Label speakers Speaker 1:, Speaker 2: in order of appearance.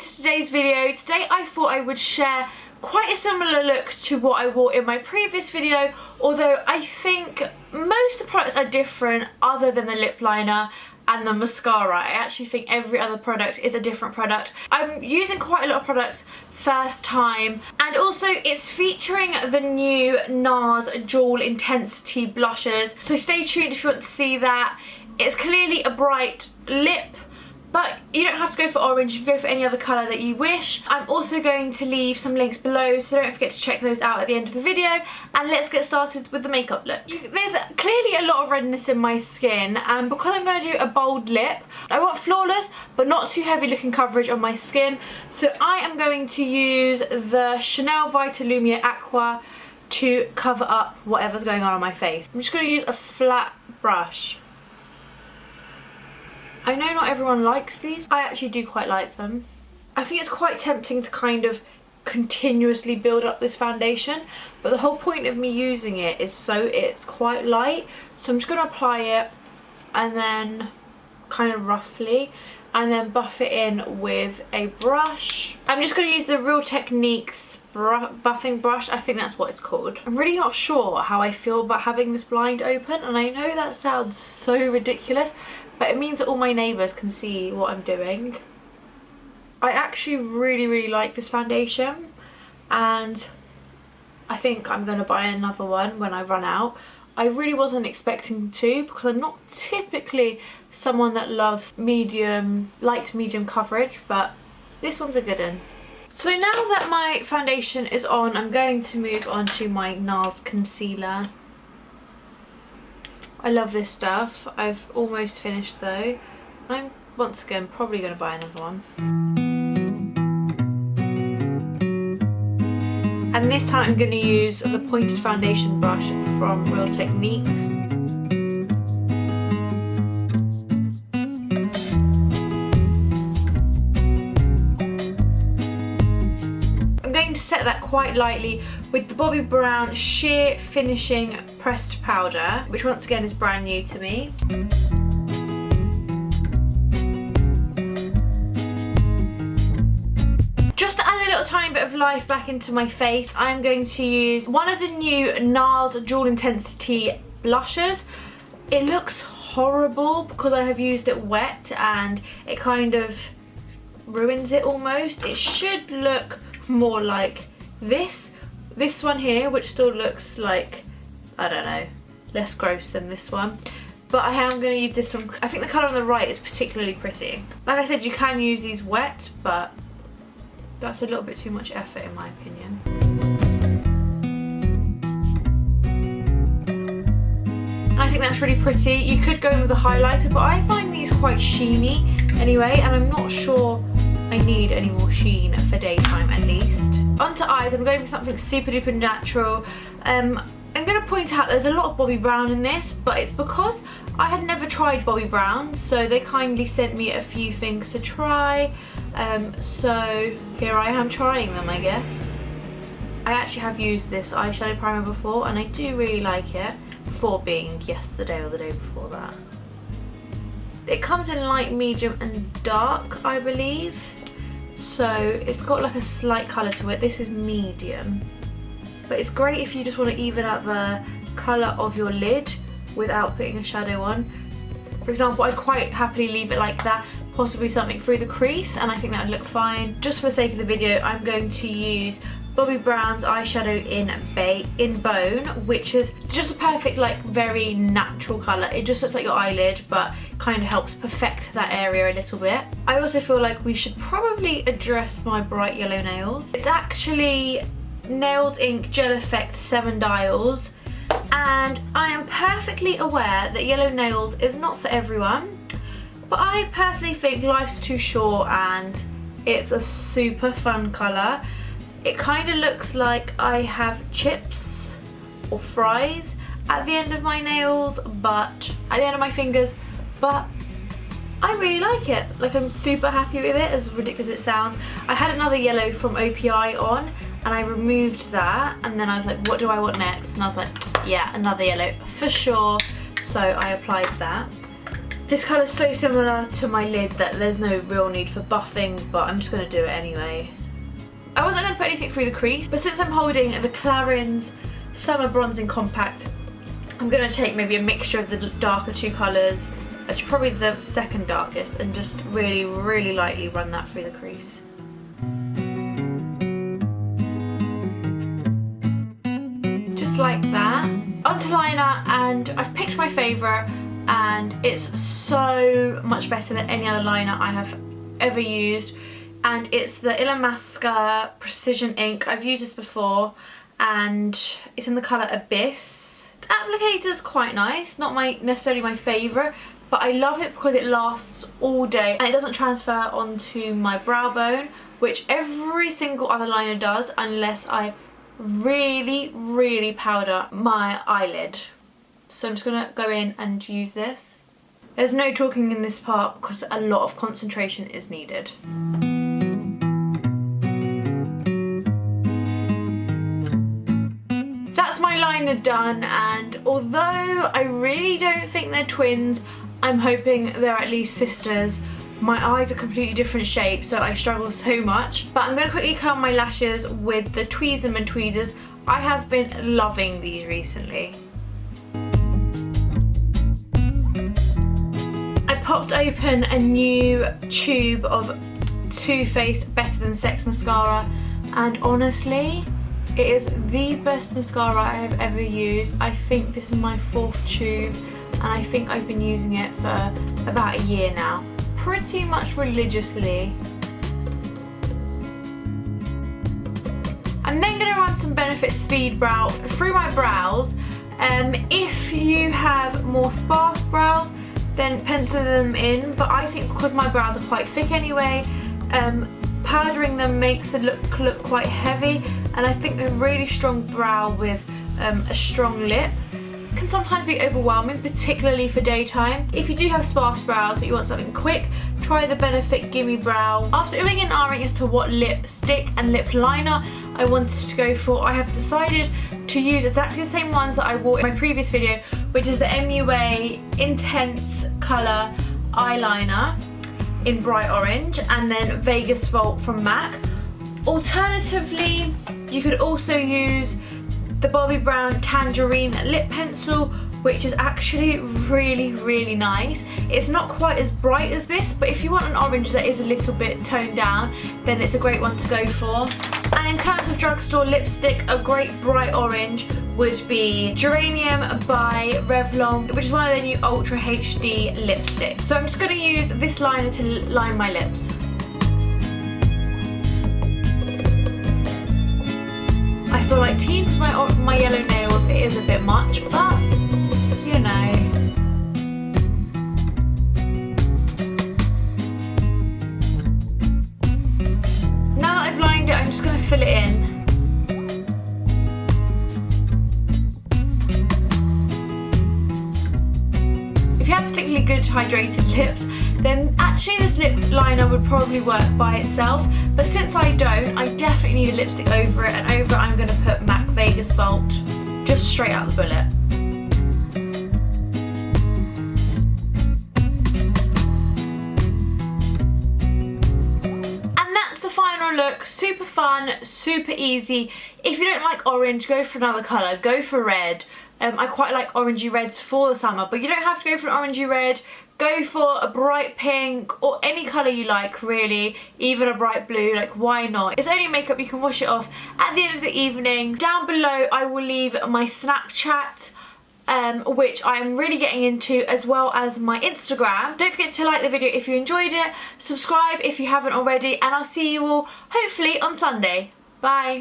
Speaker 1: to today's video. Today I thought I would share quite a similar look to what I wore in my previous video, although I think most of the products are different other than the lip liner and the mascara. I actually think every other product is a different product. I'm using quite a lot of products first time, and also it's featuring the new NARS Dual Intensity blushes, so stay tuned if you want to see that. It's clearly a bright lip, but you don't have to go for orange, you can go for any other colour that you wish. I'm also going to leave some links below, so don't forget to check those out at the end of the video. And let's get started with the makeup look. There's clearly a lot of redness in my skin, and because I'm going to do a bold lip, I want flawless but not too heavy looking coverage on my skin. So I am going to use the Chanel Vitalumia Aqua to cover up whatever's going on my face. I'm just going to use a flat brush. I know not everyone likes these. I actually do quite like them. I think it's quite tempting to kind of continuously build up this foundation, but the whole point of me using it is so it's quite light. So I'm just going to apply it and then kind of roughly, and then buff it in with a brush. I'm just going to use the Real Techniques buffing brush. I think that's what it's called. I'm really not sure how I feel about having this blind open, and I know that sounds so ridiculous, but it means that all my neighbours can see what I'm doing. I actually really like this foundation, and I think I'm going to buy another one when I run out. I really wasn't expecting to, because I'm not typically someone that loves light to medium coverage, but this one's a good one. So now that my foundation is on, I'm going to move on to my NARS concealer. I love this stuff. I've almost finished though. I'm once again probably going to buy another one. And this time I'm going to use the pointed foundation brush from Real Techniques. I'm going to set that quite lightly with the Bobbi Brown Sheer Finishing Pressed Powder, which once again is brand new to me. Just to add a little tiny bit of life back into my face, I'm going to use one of the new NARS Dual Intensity blushes. It looks horrible because I have used it wet and it kind of ruins it almost. It should look more like this one here, which still looks like, I don't know, less gross than this one. But I am going to use this one. I think the colour on the right is particularly pretty. Like I said, you can use these wet, but that's a little bit too much effort in my opinion. And I think that's really pretty. You could go in with a highlighter, but I find these quite sheeny anyway, and I'm not sure I need any more sheen for daytime at least. Onto eyes, I'm going for something super duper natural. I'm going to point out there's a lot of Bobbi Brown in this, but it's because I had never tried Bobbi Brown, so they kindly sent me a few things to try. So here I am trying them, I guess. I actually have used this eyeshadow primer before, and I do really like it, before being yesterday or the day before that. It comes in light, medium and dark, I believe. So it's got like a slight colour to it. This is medium. But it's great if you just want to even out the colour of your lid without putting a shadow on. For example, I'd quite happily leave it like that, possibly something through the crease, and I think that would look fine. Just for the sake of the video, I'm going to use Bobbi Brown's eyeshadow in Bone, which is just a perfect, like, very natural colour. It just looks like your eyelid, but kind of helps perfect that area a little bit. I also feel like we should probably address my bright yellow nails. It's actually Nails Ink Gel Effect 7 Dials, and I am perfectly aware that yellow nails is not for everyone, but I personally think life's too short and it's a super fun colour. It kind of looks like I have chips or fries at the end of my nails, but at the end of my fingers, but I really like it. Like, I'm super happy with it, as ridiculous as it sounds. I had another yellow from OPI on, and I removed that, and then I was like, what do I want next? And I was like, yeah, another yellow for sure. So I applied that. This colour is so similar to my lid that there's no real need for buffing, but I'm just going to do it anyway. I wasn't going to put anything through the crease, but since I'm holding the Clarins Summer Bronzing Compact, I'm going to take maybe a mixture of the darker two colours, actually probably the second darkest, and just really, really lightly run that through the crease. Just like that. Onto liner, and I've picked my favourite, and it's so much better than any other liner I have ever used, and it's the Illamasqua Precision Ink. I've used this before and it's in the colour Abyss. The applicator's quite nice, not necessarily my favourite, but I love it because it lasts all day and it doesn't transfer onto my brow bone, which every single other liner does unless I really, really powder my eyelid. So I'm just going to go in and use this. There's no talking in this part because a lot of concentration is needed. That's my liner done, and although I really don't think they're twins, I'm hoping they're at least sisters. My eyes are completely different shapes, so I struggle so much. But I'm going to quickly curl my lashes with the Tweezerman tweezers. I have been loving these recently. I popped open a new tube of Too Faced Better Than Sex mascara, and honestly, it is the best mascara I have ever used. I think this is my 4th tube, and I think I've been using it for about a year now. Pretty much religiously. I'm then going to run some Benefit Speed Brow through my brows. If you have more sparse brows, then pencil them in, but I think because my brows are quite thick anyway, powdering them makes the look quite heavy, and I think a really strong brow with a strong lip can sometimes be overwhelming, particularly for daytime. If you do have sparse brows but you want something quick, try the Benefit Gimme Brow. After umming and ahhing as to what lipstick and lip liner I wanted to go for, I have decided to use exactly the same ones that I wore in my previous video, which is the MUA Intense Colour Eyeliner in bright orange, and then Vegas Vault from MAC. Alternatively, you could also use the Bobbi Brown Tangerine lip pencil, which is actually really, really nice. It's not quite as bright as this, but if you want an orange that is a little bit toned down, then it's a great one to go for. And in terms of drugstore lipstick, a great bright orange would be Geranium by Revlon, which is one of their new Ultra HD lipsticks. So I'm just going to use this liner to line my lips. I feel like teen for my yellow nails, it is a bit much, but you know. Now that I've lined it, I'm just going to fill it in. If you have particularly good hydrated lips, then actually this lip liner would probably work by itself, but since I don't, I definitely need a lipstick over it, and over it I'm going to put MAC Vegas Vault, just straight out the bullet. And that's the final look. Super fun, super easy. If you don't like orange, go for another colour, go for red. I quite like orangey reds for the summer, but you don't have to go for an orangey red. Go for a bright pink or any colour you like, really, even a bright blue, like why not? It's only makeup, you can wash it off at the end of the evening. Down below I will leave my Snapchat, which I'm really getting into, as well as my Instagram. Don't forget to like the video if you enjoyed it, subscribe if you haven't already, and I'll see you all hopefully on Sunday. Bye!